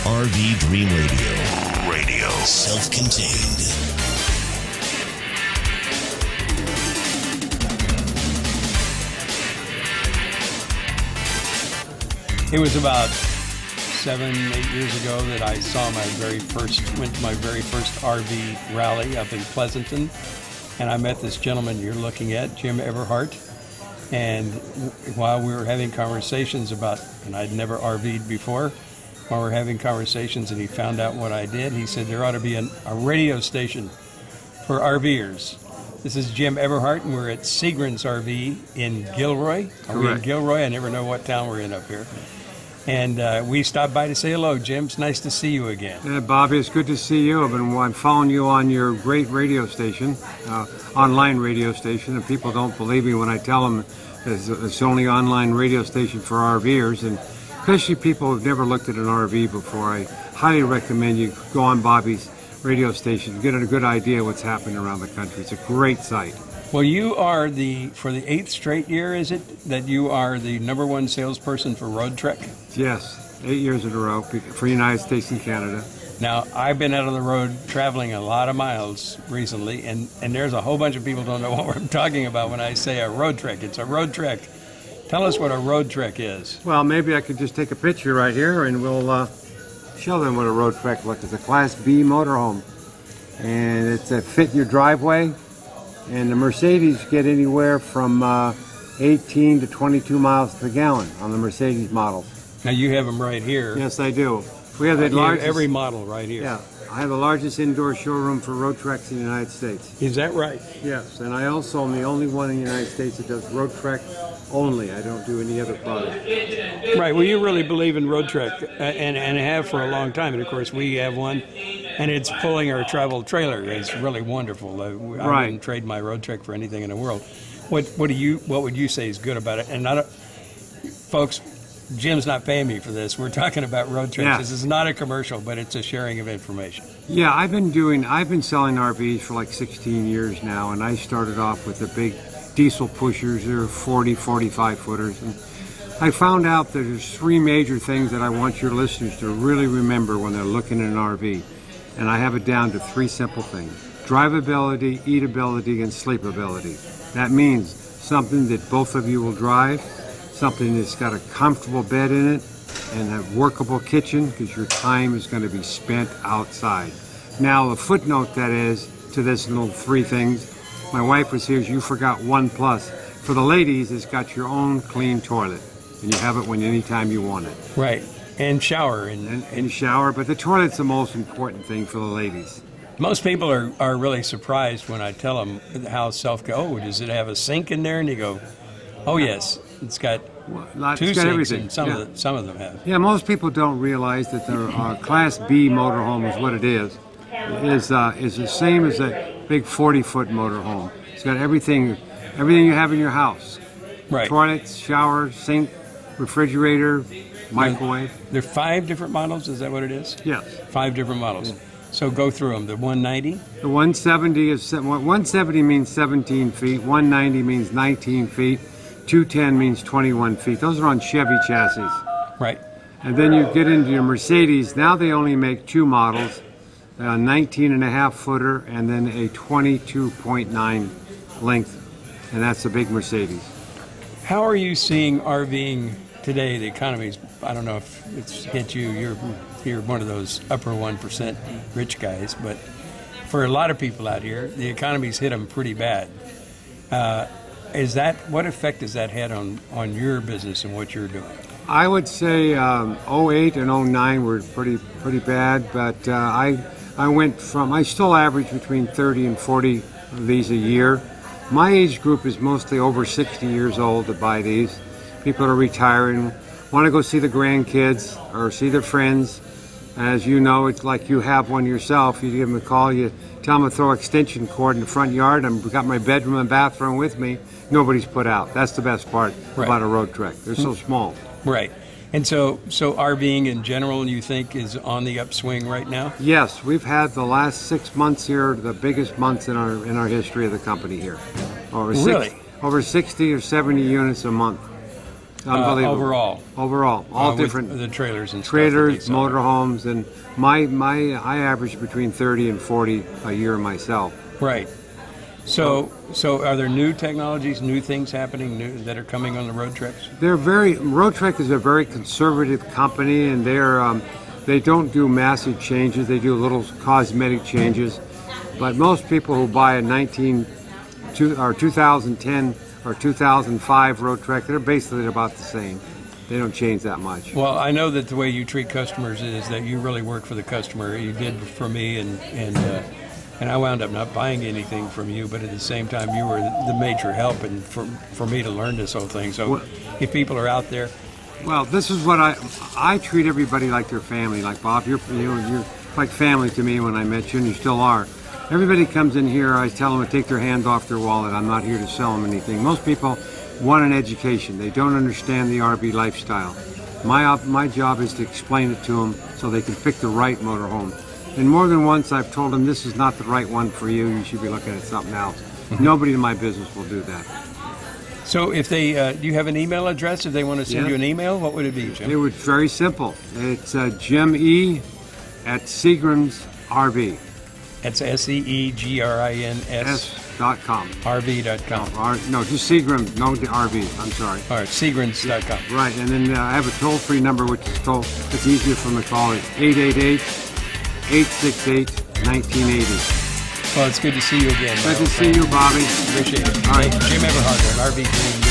RV Dream Radio. Radio. Self-contained. It was about 7, 8 years ago that I saw went to my very first RV rally up in Pleasanton, and I met this gentleman you're looking at, Jim Eberhardt, and while we were having conversations and I'd never RV'd before, while we were having conversations and he found out what I did, he said there ought to be a radio station for RVers. This is Jim Eberhardt, and we're at Seagren's RV in Gilroy. Are we in Gilroy? I never know what town we're in up here. And we stopped by to say hello, Jim. It's nice to see you again. Yeah, Bobby, it's good to see you. I'm following you on your great radio station, online radio station, and people don't believe me when I tell them it's the only online radio station for RVers, and especially people who've never looked at an RV before. I highly recommend you go on Bobby's radio station to get a good idea of what's happening around the country. It's a great site. Well, you are for the 8th straight year, is it, that you are the #1 salesperson for Roadtrek? Yes, 8 years in a row for the United States and Canada. Now, I've been out on the road traveling a lot of miles recently, and there's a whole bunch of people don't know what we're talking about when I say a Roadtrek. It's a Roadtrek. Tell us what a Roadtrek is. Well, maybe I could just take a picture right here, and we'll show them what a Roadtrek looks like. It's a Class B motorhome, and it's a fit in your driveway. And the Mercedes get anywhere from 18 to 22 miles to the gallon on the Mercedes models. Now you have them right here. Yes, I do. We have the largest, every model right here. Yeah, I have the largest indoor showroom for Roadtreks in the United States. Is that right? Yes, and I also am the only one in the United States that does Roadtrek only. I don't do any other product. Right. Well, you really believe in Roadtrek, and have for a long time. And of course, we have one, and it's pulling our travel trailer. It's really wonderful. I wouldn't trade my Roadtrek for anything in the world. What would you say is good about it? And folks, Jim's not paying me for this. We're talking about Roadtrek. Yeah. This is not a commercial, but it's a sharing of information. Yeah, I've been selling RVs for like 16 years now, and I started off with the big diesel pushers. They're 40, 45 footers. And I found out that there's 3 major things that I want your listeners to really remember when they're looking at an RV. And I have it down to 3 simple things: drivability, eatability, and sleepability. That means something that both of you will drive, something that's got a comfortable bed in it, and a workable kitchen, because your time is going to be spent outside. Now, the footnote that is to this little 3 things, my wife was here, you forgot 1 plus. For the ladies, it's got your own clean toilet, and you have it anytime you want it. Right, and shower. And shower, but the toilet's the most important thing for the ladies. Most people are really surprised when I tell them how does it have a sink in there? And you go, oh yes, it's got 2 sinks, everything. And some of them have. Yeah, most people don't realize that the Class B motorhome is what it is. Is the same as a big 40-foot motorhome. It's got everything you have in your house. Right. Toilets, shower, sink, refrigerator, microwave. There are 5 different models, is that what it is? Yes. 5 different models. Yeah. So go through them. The 190? The 170 means 17 feet, 190 means 19 feet, 210 means 21 feet. Those are on Chevy chassis. Right. And then you get into your Mercedes. Now they only make 2 models. A 19.5 footer and then a 22.9 length, and that's a big Mercedes. How are you seeing RVing today? The economy's, I don't know if it's hit you, you're one of those upper 1% rich guys, but for a lot of people out here, the economy's hit them pretty bad. What effect has that had on your business and what you're doing? I would say 08 and 09 were pretty bad, but I still average between 30 and 40 of these a year. My age group is mostly over 60 years old to buy these. People are retiring, want to go see the grandkids or see their friends. As you know, it's like you have one yourself. You give them a call, you tell them to throw extension cord in the front yard. I've got my bedroom and bathroom with me. Nobody's put out. That's the best part about a Roadtrek. They're so small. Right. And so RVing in general, you think, is on the upswing right now? Yes, we've had the last 6 months here, the biggest months in our history of the company here. Over 60 or 70 units a month. Unbelievable. Overall, all different. The trailers and trailers, stuff motorhomes, and I average between 30 and 40 a year myself. Right. So are there new technologies, new things happening that are coming on the Roadtreks? Roadtrek is a very conservative company, and they don't do massive changes. They do little cosmetic changes. But most people who buy a 2010 or 2005 Roadtrek, they're basically about the same. They don't change that much. Well, I know that the way you treat customers is that you really work for the customer. You did for me, and I wound up not buying anything from you, but at the same time, you were the major help for me to learn this whole thing. So if people are out there... Well, this is what I treat everybody like their family. Like Bob, you're like family to me when I met you, and you still are. Everybody comes in here, I tell them to take their hand off their wallet. I'm not here to sell them anything. Most people want an education. They don't understand the RV lifestyle. My job is to explain it to them so they can pick the right motorhome. And more than once I've told them, this is not the right one for you. You should be looking at something else. Nobody in my business will do that. So if they, do you have an email address if they want to send you an email? What would it be, Jim? It was very simple. It's Jim E. at Seagram's RV. That's SEEGRINS.com. RV.com. No, just Seagrams, no RV. I'm sorry. All right, Seagrams.com. Right, and then I have a toll-free number, which is it's easier from the call. It's 888-868-1980. Well, it's good to see you again. Good to see you, Bobby. Appreciate it. All right. Jim Eberhardt on RV Dream